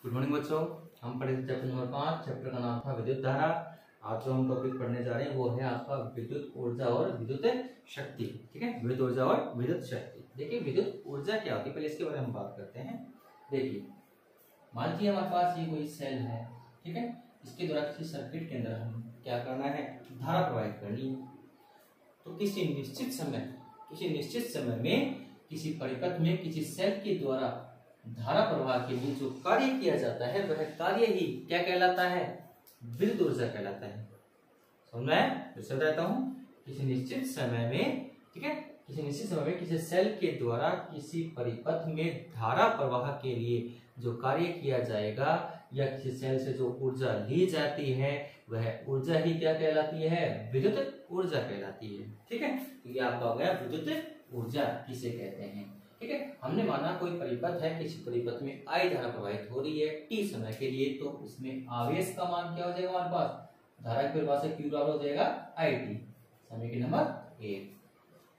Good morning बच्चों। हम पढ़े थे चैप्टर नंबर 5। चैप्टर का नाम था विद्युत धारा। आज जो हम टॉपिक पढ़ने जा रहे हैं वो है आपका विद्युत ऊर्जा और विद्युत शक्ति। ठीक है, विद्युत ऊर्जा और विद्युत शक्ति। देखिए विद्युत ऊर्जा क्या होती है, पहले इसके बारे में हम बात करते हैं। देखिए मान लीजिए हमारे पास ये कोई सेल है, ठीक है, इसके द्वारा किसी सर्किट के अंदर हम क्या करना है, धारा प्रवाहित करनी है। तो किसी निश्चित समय में किसी परिपथ में किसी सेल के द्वारा धारा प्रवाह के लिए जो कार्य किया जाता है वह कार्य ही क्या कहलाता है, विद्युत ऊर्जा कहलाता है। समझ में आया? फिर से बताता हूं, किसी निश्चित समय में, ठीक है, किसी निश्चित समय में किसी सेल के द्वारा किसी परिपथ में धारा प्रवाह के लिए जो कार्य किया जाएगा या किसी सेल से जो ऊर्जा ली जाती है वह ऊर्जा ही क्या कहलाती है, विद्युत ऊर्जा कहलाती है। ठीक है, तो ये आपका हो गया विद्युत ऊर्जा किसे कहते हैं। ठीक है, हमने माना कोई परिपथ है, किसी परिपथ में I धारा प्रवाहित हो रही है t समय के लिए, तो उसमें आवेश का मान क्या हो जाएगा हमारे पास, धारा के परिभाषा Q बराबर हो जाएगा IT, समय के नंबर 1।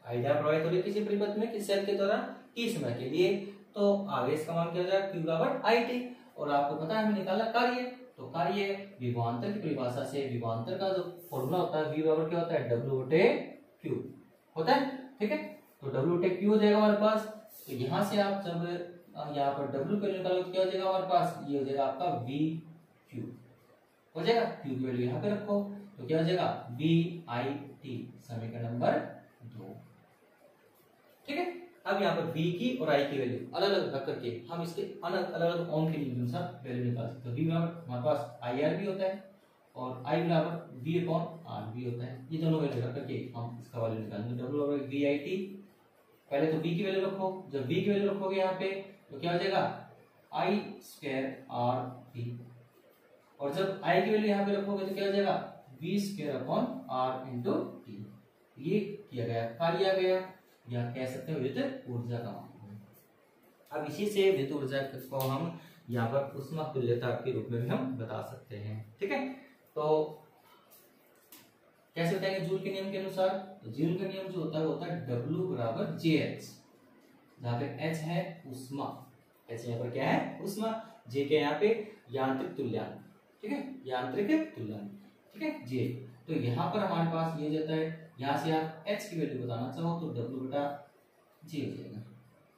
I धारा प्रवाहित हो रही है किसी परिपथ में किसी सेल के द्वारा t समय के लिए, तो आवेश का मान क्या हो जाएगा Q बराबर IT। और आपको पता है हमने निकाला कार्य, तो कार्य विभवांतर की परिभाषा से, विभवांतर का जो फॉर्मूला होता है V बराबर क्या होता है, W/Q होता है। ठीक है, तो W/Q हो जाएगा हमारे पास। तो यहाँ से आप जब यहाँ पर W वैल्यू निकालोगे तो क्या हो जाएगा हमारे पास, ये हो जाएगा आपका VQ हो जाएगा। Q की वैल्यू यहाँ पे रखो तो क्या हो जाएगा VIT, समय का नंबर 2। ठीक है, अब यहाँ पर V की और I की वैल्यू अलग अलग रख करके हम इसके अलग अलग ओम के अनुसार वैल्यू निकाल सकते हैं। V बराबर हमारे पास IR भी होता है और I बराबर V/R भी होता है। ये दोनों वैल्यू रख करके हम इसका वैल्यू निकालेंगे। W बराबर VIT, पहले तो V की वैल्यू रखो, जब V की वैल्यू रखोगे यहाँ पे तो क्या हो जाएगा I²RV, और जब I की वैल्यू यहाँ पे रखोगे तो क्या हो जाएगा V²/R × T। ये किया गया कार्य आ गया, या कह सकते हैं विद्युत ऊर्जा का मान। अब इसी से विद्युत ऊर्जा को हम यहाँ पर ऊष्मा तुल्यता के रूप में भी हम बता सकते हैं। ठीक है, तो कैसे बताएंगे जूल के नियम के अनुसार, तो जूल का नियम जो होता है वो होता है W बराबर JH, जहाँ पे H है ऊष्मा, H यहाँ पर क्या है ऊष्मा, J के यहाँ पे यांत्रिक तुल्यांक, ठीक है, यांत्रिक तुल्यांक, ठीक है J। तो यहाँ पर हमारे पास ये जाता है, यहाँ से आप H की वैल्यू बताना चाहो तो W/J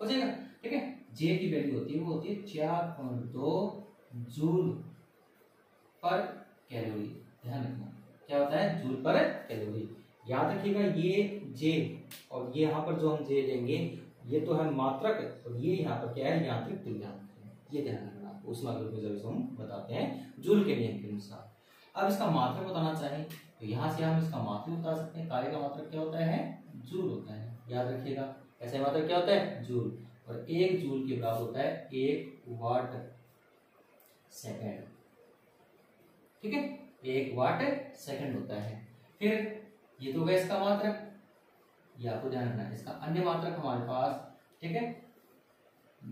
हो जाएगा। ठीक है, J की वैल्यू होती है वो होती है 4.2 जूल पर कैलोरी। ध्यान रखना क्या होता है, जूल पर कैलोरी। याद रखिएगा ये J और ये यहाँ पर जो हम J लेंगे ये तो है मात्रक और ये यहाँ पर क्या है यांत्रिक तुल्यांक, ये ध्यान रखना। ऊष्मा के रूप में जब हम बताते हैं जूल के नियम के अनुसार। अब इसका मात्रक बताना चाहें तो यहाँ से हम इसका मात्रक बता सकते हैं। कार्य का मात्रक क्या होता है, जूल होता है। याद रखिएगा ऐसे मात्रक क्या होता है, जूल, और 1 जूल के बराबर होता है 1 वाट सेकेंड। ठीक है, 1 वाट सेकंड होता है। फिर ये तो गया इसका मात्रक, ये आपको ध्यान रखना है। इसका अन्य मात्रक हमारे पास, ठीक है,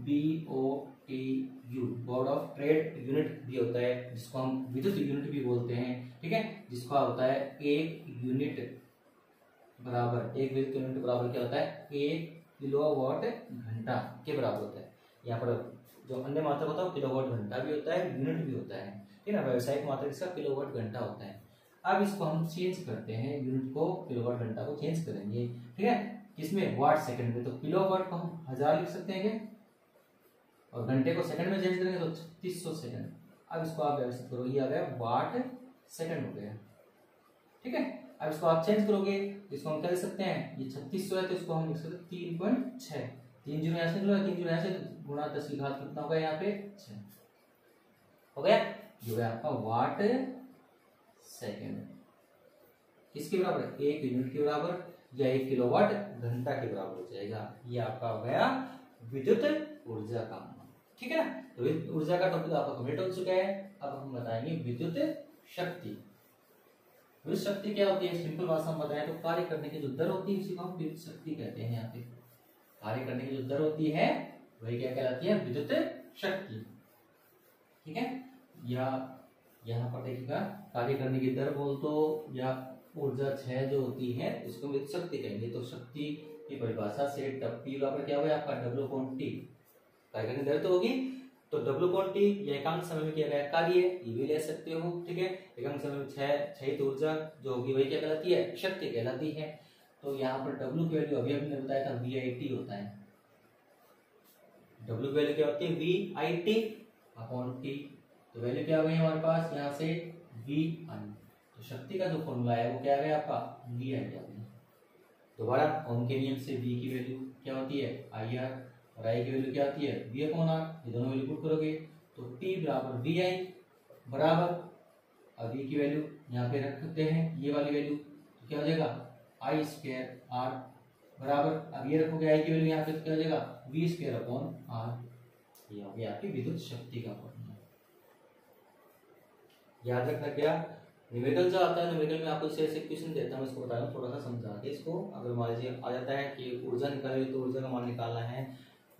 BOTU, board of trade unit भी होता है, जिसको हम विद्युत यूनिट भी बोलते हैं। ठीक है, जिसका होता है 1 यूनिट बराबर, 1 विद्युत यूनिट बराबर क्या होता है, 1 किलोवाट घंटा के बराबर होता है। यहाँ पर जो अन्य मात्रक होता है किलोवाट घंटा भी होता है, यूनिट भी होता है। ठीक है ना, व्यावसायिक मात्रक इसका किलोवाट घंटा होता है। अब इसको हम चेंज करते हैं, यूनिट को किलोवाट घंटा को चेंज करेंगे। ठीक है, किसमें, वाट सेकंड में, तो किलोवाट को हम 1000 लिख सकते हैं क्या, और घंटे को सेकंड में चेंज करेंगे तो 3600 सेकंड। अब इसको आप व्यवस्थित करो, ये आ गया वाट सेकंड हो गया। ठीक है, अब इसको आप चेंज करोगे तो इसको हम क्या लिख सकते हैं, ये 3600 है तो इसको हम लिख सकते हैं 3.6, 3 जीरो यहाँ से जुड़ा, 3 जीरो यहाँ से गुणा 10 की घात कितना होगा यहाँ पे 6 हो गया। जो है आपका वाट सेकंड किसके बराबर, 1 यूनिट के बराबर या 1 किलोवाट घंटा के बराबर हो जाएगा। ये आपका हो गया विद्युत ऊर्जा का मान। ठीक है ना, तो विद्युत ऊर्जा का टॉपिक आपका कंप्लीट हो चुका है। अब हम बताएंगे विद्युत शक्ति। विद्युत शक्ति क्या होती है, सिंपल भाषा में बताएं तो कार्य करने की जो दर होती है उसी को हम विद्युत शक्ति कहते हैं। यहाँ पे कार्य करने की जो दर होती है वही क्या कहलाती है, विद्युत शक्ति। ठीक है, या यहाँ पर देखिएगा कार्य करने की दर बोल तो या ऊर्जा क्षय जो होती है उसको विद्युत शक्ति कहेंगे। तो शक्ति की परिभाषा से P बराबर क्या होगा आपका W/T, कार्य करने की दर तो होगी तो W upon T ये एकांक समय में किया गया कार्य है, ये भी ले सकते हो, ठीक है। एकांक समय में क्षयित ऊर्जा जो होगी वही क्या कहलाती है, शक्ति कहलाती है। तो यहाँ पर W की वैल्यू अभी हमने बताया था VIT होता है। W की वैल्यू क्या होती है, VIT अपॉन T। तो वैल्यू क्या आ गई हमारे पास यहाँ से VI। तो शक्ति का जो फॉर्मूला है वो क्या आ गया आपका, VI आ गया। दोबारा ओम के नियम से V की वैल्यू क्या होती है, IR, और I की वैल्यू क्या होती है, V अपॉन R। ये दोनों वैल्यू पुट करोगे तो T बराबर VI बराबर, अब V की वैल्यू यहाँ पे रख सकते हैं, ये वाली वैल्यू, तो क्या हो जाएगा I स्क्वायर R बराबर, अब ये रखोगे I की वैल्यू यहाँ पे, तो क्या हो जाएगा V स्क्वायर अपॉन R। ये हो गया आपकी विद्युत शक्ति का फॉर्मूला। याद रखना क्या, न्यूमेरिकल जो आता है, न्यूमेरिकल में आपको ऐसे क्वेश्चन देता है, मैं इसको बता रहा हूँ थोड़ा सा समझा के इसको। अगर मान लीजिए आ जाता है कि ऊर्जा निकाली तो ऊर्जा का मान निकालना है,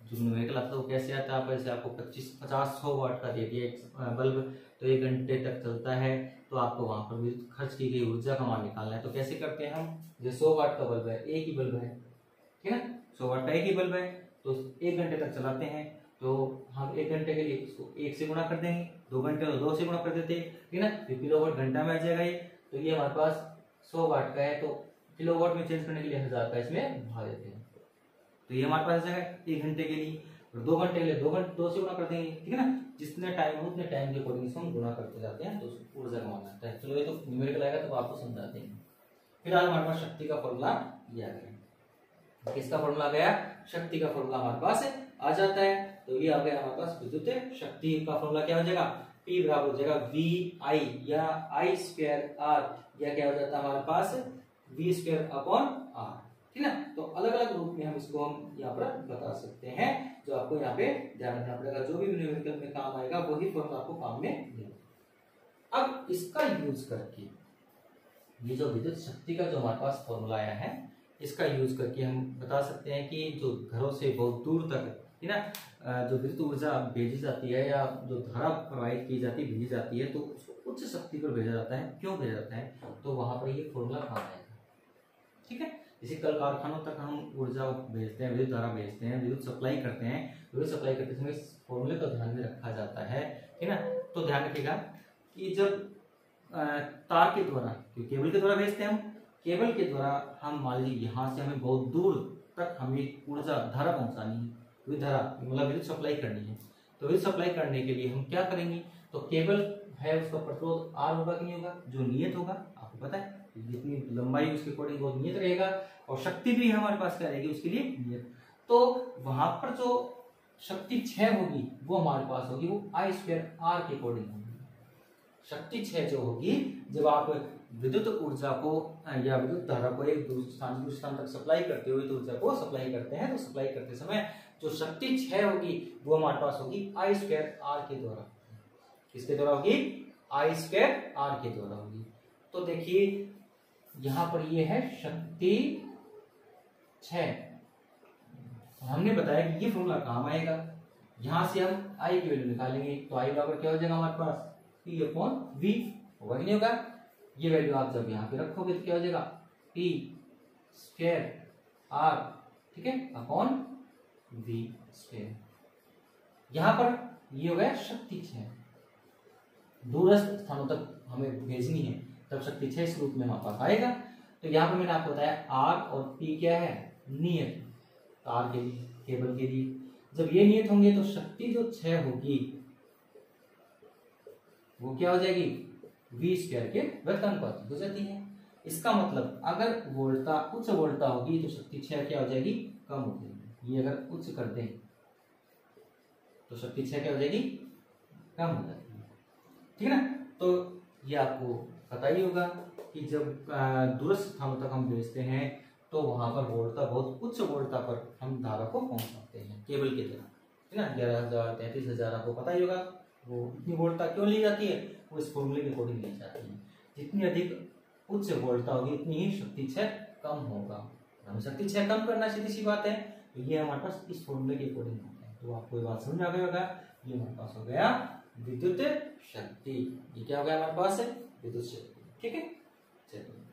जो न्यूमेरिकल आता है वो कैसे आता है, आप ऐसे आपको 50-100 वाट का दे दिया एक बल्ब, तो 1 घंटे तक चलता है, तो आपको वहां पर भी खर्च की गई ऊर्जा का मान निकालना है। तो कैसे करते हैं हम, जैसे 100 वाट का बल्ब है, एक ही बल्ब है, ठीक है ना, 100 वाट का एक ही बल्ब है, तो 1 घंटे तक चलाते हैं, तो हम 1 घंटे के लिए इसको 1 से गुणा कर देंगे, 2 घंटे तो 2 से गुणा कर देते हैं, ठीक है ना, तो किलोवाट घंटा में आ जाएगा ये। तो ये हमारे पास 100 वाट का है, तो किलोवाट में चेंज करने के लिए 1000 का इसमें भाग देते हैं, तो ये हमारे पास है 1 घंटे के लिए। और 2 घंटे के लिए 2 से गुणा कर देंगे, ठीक है ना, जितने टाइम हो उतने टाइम के अकॉर्डिंग हम गुणा करते जाते हैं, तो ऊर्जा का मान आता है। चलो ये तो न्यूमेरिकल आएगा तो आपको समझाते हैं। फिर आज हमारे पास शक्ति का फॉर्मूला ये आ गया, किसका फॉर्मूला आ गया, शक्ति का फॉर्मूला हमारे पास आ जाता है। तो ये आ गया हमारे पास विद्युत शक्ति का फॉर्मूला, क्या हो जाएगा, P बराबर हो जाएगा VI या I स्क्वायर R, या क्या हो जाता है हमारे पास V स्क्वायर अपॉन R, ठीक है ना। तो अलग अलग रूप में हम इसको यहाँ पर बता सकते हैं, जो आपको यहाँ पे ध्यान रखना पड़ेगा, जो भी न्यूमेरिकल में काम आएगा वही फॉर्मूला आपको काम में देगा। अब इसका यूज करके ये जो विद्युत शक्ति का जो हमारे पास फॉर्मूला आया है, इसका यूज करके हम बता सकते हैं कि जो घरों से बहुत दूर तक, है ना, जो विद्युत ऊर्जा भेजी जाती है या जो धारा प्रवाहित की जाती है, भेजी जाती है, तो उसको उच्च शक्ति पर भेजा जाता है। क्यों भेजा जाता है, तो वहां पर ये फॉर्मूला काम आएगा, ठीक है। जैसे कल कारखानों तक हम ऊर्जा भेजते हैं, विद्युत धारा भेजते हैं, विद्युत सप्लाई करते हैं, विद्युत सप्लाई करते समय इस फॉर्मूले को ध्यान में रखा जाता है, ठीक है ना। तो ध्यान रखिएगा कि जब तार के द्वारा, केबल के द्वारा भेजते हैं हम, केबल के द्वारा हम मान लीजिए यहाँ से हमें बहुत दूर तक हमें ऊर्जा धारा पहुंचानी है, विद्युत धारा मतलब विद्युत सप्लाई करनी है, तो विद्युत सप्लाई करने के लिए हम क्या करेंगे, तो केबल है उसका प्रतिरोध R होगा कि नहीं होगा, जो नियत होगा आपको पता है, जितनी लंबाई उसके अकॉर्डिंग वो नियत रहेगा, और शक्ति भी हमारे पास क्या रहेगी उसके लिए नियत। तो वहां पर जो शक्ति क्षय होगी वो हमारे पास होगी, वो I स्क्वायर R के अकॉर्डिंग होगी। शक्ति क्षय जो होगी जब आप विद्युत ऊर्जा को या विद्युत धारा को एक दूसरे स्थान तक सप्लाई करते हुए ऊर्जा को सप्लाई करते हैं, तो सप्लाई करते समय जो शक्ति क्षय होगी वो हमारे पास होगी I स्क्वायर R के द्वारा। किसके द्वारा होगी, I स्क्वायर R के द्वारा होगी। तो देखिए यहां पर ये है शक्ति क्षय, हमने बताया कि ये फॉर्मूला काम आएगा, यहां से हम I की वैल्यू निकालेंगे, तो I बराबर क्या हो जाएगा हमारे पास, P अपॉन V होगा कि नहीं होगा। ये वैल्यू आप जब यहाँ पे रखोगे तो क्या हो जाएगा, P स्क्वायर R, ठीक है, अपॉन V स्क्वायर। यहाँ पर ये हो गया शक्ति क्षय, दूरस्थ स्थानों तक हमें भेजनी है, तब शक्ति क्षय इस रूप में हमारे पास आएगा। तो यहाँ पर मैंने आपको बताया R और P क्या है, नियत, तार के लिए, केबल के लिए। जब ये नियत होंगे तो शक्ति जो क्षय होगी वो क्या हो जाएगी, V स्क्वायर के व्यक्तानुपाती हो जाती है। इसका मतलब अगर वोल्टता उच्च वोल्टता होगी तो शक्ति क्षय क्या हो जाएगी, कम हो जाएगी। ये अगर उच्च कर दें तो शक्ति क्षय क्या हो जाएगी, कम हो जाती है, ठीक है ना। तो ये आपको पता ही होगा कि जब दूरस्थ स्थानों तक हम भेजते हैं तो वहां पर वोल्टता, बहुत उच्च वोल्टता पर हम धारा को पहुंच सकते हैं केबल के द्वारा, है ना। 11,000 33,000 आपको पता ही होगा, वो इतनी वोल्टता क्यों ली जाती है, वो इस फॉर्मूले के अकॉर्डिंग ली जाती है। जितनी अधिक उच्च वोल्टता होगी उतनी ही शक्ति क्षय कम होगा। हमें शक्ति क्षय कम करना सीधी सी बात है, तो ये हमारे पास इस फॉर्मूले के अकॉर्डिंग होता है। तो आपको ये बात समझ आ गया होगा, ये हमारे पास हो गया विद्युत शक्ति। ये क्या हो गया हमारे पास है, विद्युत शक्ति, ठीक है। चलिए